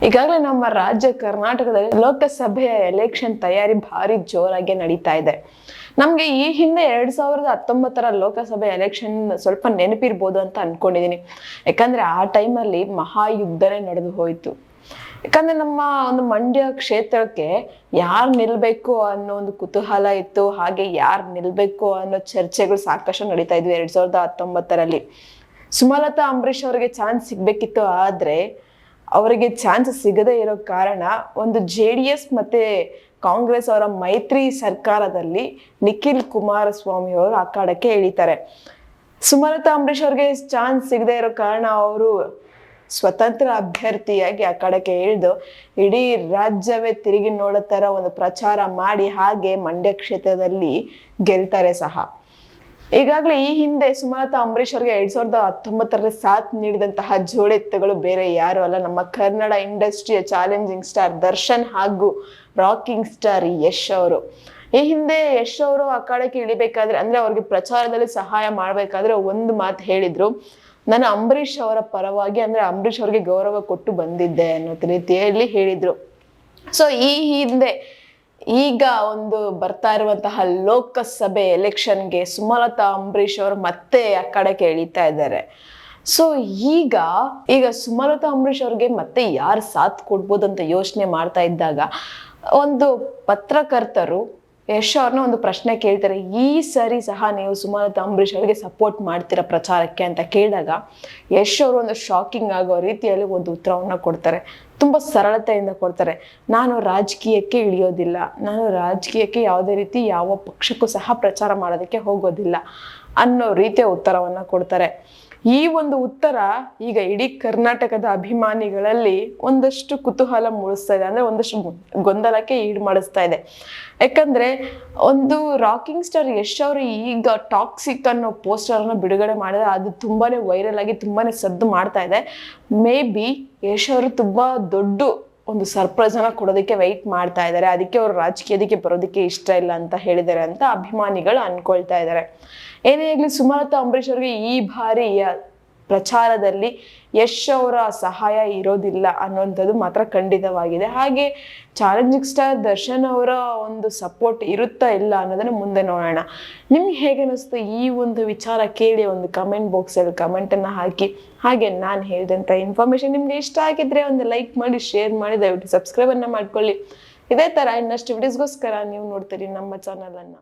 ಈಗಾಗಲೇ ನಮ್ಮ ರಾಜ್ಯ ಕರ್ನಾಟಕದಲ್ಲಿ ಲೋಕಸಭೆಯ ಎಲೆಕ್ಷನ್ ತಯಾರಿ ಭಾರಿ ಜೋರಾಗಿ ನಡೀತಾ ಇದೆ. ನಮ್ಗೆ ಈ ಹಿಂದೆ 2019 ಲೋಕಸಭೆ ಎಲೆಕ್ಷನ್ ಸ್ವಲ್ಪ ನೆನಪಿರ್ಬೋದು ಅಂತ ಅನ್ಕೊಂಡಿದೀನಿ. ಯಾಕಂದ್ರೆ ಆ ಟೈಮಲ್ಲಿ ಮಹಾಯುದ್ಧನೇ ನಡೆದು ಹೋಯ್ತು. ಯಾಕಂದ್ರೆ ನಮ್ಮ ಒಂದು ಮಂಡ್ಯ ಕ್ಷೇತ್ರಕ್ಕೆ ಯಾರು ನಿಲ್ಬೇಕು ಅನ್ನೋ ಒಂದು ಕುತೂಹಲ ಇತ್ತು. ಹಾಗೆ ಯಾರು ನಿಲ್ಬೇಕು ಅನ್ನೋ ಚರ್ಚೆಗಳು ಸಾಕಷ್ಟು ನಡೀತಾ ಇದ್ವಿ 2019. ಸುಮಲತಾ ಅಂಬರೀಶ್ ಅವರಿಗೆ ಚಾನ್ಸ್ ಸಿಗ್ಬೇಕಿತ್ತು. ಆದ್ರೆ ಅವರಿಗೆ ಚಾನ್ಸ್ ಸಿಗದೇ ಇರೋ ಕಾರಣ ಒಂದು JDS ಮತ್ತೆ ಕಾಂಗ್ರೆಸ್ ಅವರ ಮೈತ್ರಿ ಸರ್ಕಾರದಲ್ಲಿ ನಿಖಿಲ್ ಕುಮಾರಸ್ವಾಮಿ ಅವರು ಅಖಾಡಕ್ಕೆ ಇಳಿತಾರೆ. ಸುಮಲತಾ ಅಂಬರೀಶ್ ಅವ್ರಿಗೆ ಚಾನ್ಸ್ ಸಿಗದೆ ಇರೋ ಕಾರಣ ಅವರು ಸ್ವತಂತ್ರ ಅಭ್ಯರ್ಥಿಯಾಗಿ ಅಖಾಡಕ್ಕೆ ಇಳಿದು ಇಡೀ ರಾಜ್ಯವೇ ತಿರುಗಿ ನೋಡೋ ತರ ಒಂದು ಪ್ರಚಾರ ಮಾಡಿ ಹಾಗೆ ಮಂಡ್ಯ ಕ್ಷೇತ್ರದಲ್ಲಿ ಗೆಲ್ತಾರೆ ಸಹ. ಈಗಾಗಲೇ ಈ ಹಿಂದೆ ಸುಮಲತಾ ಅಂಬರೀಶ್ ಅವರಿಗೆ 2019 ಸಾಥ್ ನೀಡಿದಂತಹ ಜೋಡೆತ್ತುಗಳು ಬೇರೆ ಯಾರು ಅಲ್ಲ, ನಮ್ಮ ಕನ್ನಡ ಇಂಡಸ್ಟ್ರಿಯ ಚಾಲೆಂಜಿಂಗ್ ಸ್ಟಾರ್ ದರ್ಶನ್ ಹಾಗೂ ರಾಕಿಂಗ್ ಸ್ಟಾರ್ ಯಶ್ ಅವರು. ಈ ಹಿಂದೆ ಯಶ್ ಅವರು ಅಖಾಡಕ್ಕೆ ಇಳಿಬೇಕಾದ್ರೆ ಅಂದ್ರೆ ಅವ್ರಿಗೆ ಪ್ರಚಾರದಲ್ಲಿ ಸಹಾಯ ಮಾಡ್ಬೇಕಾದ್ರೆ ಒಂದು ಮಾತು ಹೇಳಿದ್ರು, ನಾನು ಅಂಬರೀಶ್ ಅವರ ಪರವಾಗಿ ಅಂದ್ರೆ ಅಂಬರೀಶ್ ಅವ್ರಿಗೆ ಗೌರವ ಕೊಟ್ಟು ಬಂದಿದ್ದೆ ಅನ್ನೋ ರೀತಿಯಲ್ಲಿ ಹೇಳಿದ್ರು. ಸೊ ಈ ಹಿಂದೆ ಈಗ ಒಂದು ಬರ್ತಾ ಇರುವಂತಹ ಲೋಕಸಭೆ ಎಲೆಕ್ಷನ್ಗೆ ಸುಮಲತಾ ಅಂಬರೀಶ್ ಅವರು ಮತ್ತೆ ಅಖಾಡಕ್ಕೆ ಇಳಿತಾ ಇದ್ದಾರೆ. ಸೊ ಈಗ ಸುಮಲತಾ ಅಂಬರೀಶ್ ಅವ್ರಿಗೆ ಮತ್ತೆ ಯಾರು ಸಾಥ್ ಕೊಡ್ಬೋದು ಅಂತ ಯೋಚನೆ ಮಾಡ್ತಾ ಇದ್ದಾಗ ಒಂದು ಪತ್ರಕರ್ತರು ಯಶ್ ಅವ್ರನ್ನ ಒಂದು ಪ್ರಶ್ನೆ ಕೇಳ್ತಾರೆ, ಈ ಸರಿ ಸಹ ನೀವು ಸುಮಲತಾ ಅಂಬರೀಶ್ ಅವರಿಗೆ ಸಪೋರ್ಟ್ ಮಾಡ್ತೀರಾ ಪ್ರಚಾರಕ್ಕೆ ಅಂತ ಕೇಳಿದಾಗ ಯಶ್ ಅವರು ಒಂದು ಶಾಕಿಂಗ್ ಆಗೋ ರೀತಿಯಲ್ಲಿ ಒಂದು ಉತ್ತರವನ್ನ ಕೊಡ್ತಾರೆ. ತುಂಬಾ ಸರಳತೆಯಿಂದ ಕೊಡ್ತಾರೆ. ನಾನು ರಾಜಕೀಯಕ್ಕೆ ಇಳಿಯೋದಿಲ್ಲ, ನಾನು ರಾಜಕೀಯಕ್ಕೆ ಯಾವುದೇ ರೀತಿ ಯಾವ ಪಕ್ಷಕ್ಕೂ ಸಹ ಪ್ರಚಾರ ಮಾಡೋದಕ್ಕೆ ಹೋಗೋದಿಲ್ಲ ಅನ್ನೋ ರೀತಿಯ ಉತ್ತರವನ್ನ ಕೊಡ್ತಾರೆ. ಈ ಒಂದು ಉತ್ತರ ಈಗ ಇಡೀ ಕರ್ನಾಟಕದ ಅಭಿಮಾನಿಗಳಲ್ಲಿ ಒಂದಷ್ಟು ಕುತೂಹಲ ಮೂಡಿಸ್ತಾ ಇದೆ, ಅಂದ್ರೆ ಒಂದಷ್ಟು ಗೊಂದಲಕ್ಕೆ ಈಡು ಮಾಡಿಸ್ತಾ ಇದೆ. ಯಾಕಂದ್ರೆ ಒಂದು ರಾಕಿಂಗ್ ಸ್ಟಾರ್ ಯಶ್ ಅವರು ಈಗ ಟಾಕ್ಸಿಕ್ ಅನ್ನೋ ಪೋಸ್ಟರ್ ಅನ್ನು ಬಿಡುಗಡೆ ಮಾಡಿದ್ರೆ ಅದು ತುಂಬಾನೇ ವೈರಲ್ ಆಗಿ ತುಂಬಾನೇ ಸದ್ದು ಮಾಡ್ತಾ ಇದೆ. ಮೇ ಬಿ ಯಶ್ ಅವರು ತುಂಬಾ ದೊಡ್ಡ ಒಂದು ಸರ್ಪ್ರೈಸ್ ಅನ್ನ ಕೊಡೋದಕ್ಕೆ ವೆಯ್ಟ್ ಮಾಡ್ತಾ ಇದ್ದಾರೆ. ಅದಕ್ಕೆ ಅವರು ರಾಜಕೀಯದಕ್ಕೆ ಬರೋದಕ್ಕೆ ಇಷ್ಟ ಇಲ್ಲ ಅಂತ ಹೇಳಿದ್ದಾರೆ ಅಂತ ಅಭಿಮಾನಿಗಳು ಅನ್ಕೊಳ್ತಾ ಇದ್ದಾರೆ. ಏನೇ ಆಗ್ಲಿ ಸುಮಲತಾ ಅಂಬರೀಶ್ ಅವ್ರಿಗೆ ಈ ಬಾರಿಯ ಪ್ರಚಾರದಲ್ಲಿ ಯಶ್ ಅವರ ಸಹಾಯ ಇರೋದಿಲ್ಲ ಅನ್ನುವಂಥದ್ದು ಮಾತ್ರ ಖಂಡಿತವಾಗಿದೆ. ಹಾಗೆ ಚಾಲೆಂಜಿಂಗ್ ಸ್ಟಾರ್ ದರ್ಶನ್ ಅವರ ಒಂದು ಸಪೋರ್ಟ್ ಇರುತ್ತಾ ಇಲ್ಲ ಅನ್ನೋದನ್ನ ಮುಂದೆ ನೋಡೋಣ. ನಿಮ್ಗೆ ಹೇಗೆ ಅನಿಸ್ತು ಈ ಒಂದು ವಿಚಾರ ಕೇಳಿ ಒಂದು ಕಮೆಂಟ್ ಬಾಕ್ಸಲ್ಲಿ ಕಮೆಂಟನ್ನು ಹಾಕಿ. ಹಾಗೆ ನಾನು ಹೇಳಿದಂಥ ಇನ್ಫಾರ್ಮೇಶನ್ ನಿಮ್ಗೆ ಇಷ್ಟ ಆಗಿದ್ರೆ ಒಂದು ಲೈಕ್ ಮಾಡಿ, ಶೇರ್ ಮಾಡಿ, ದಯವಿಟ್ಟು ಸಬ್ಸ್ಕ್ರೈಬನ್ನು ಮಾಡ್ಕೊಳ್ಳಿ. ಇದೇ ಥರ ಇನ್ನಷ್ಟು ವಿಡಿಯೋಸ್ಗೋಸ್ಕರ ನೀವು ನೋಡ್ತೀರಿ ನಮ್ಮ ಚಾನಲನ್ನು.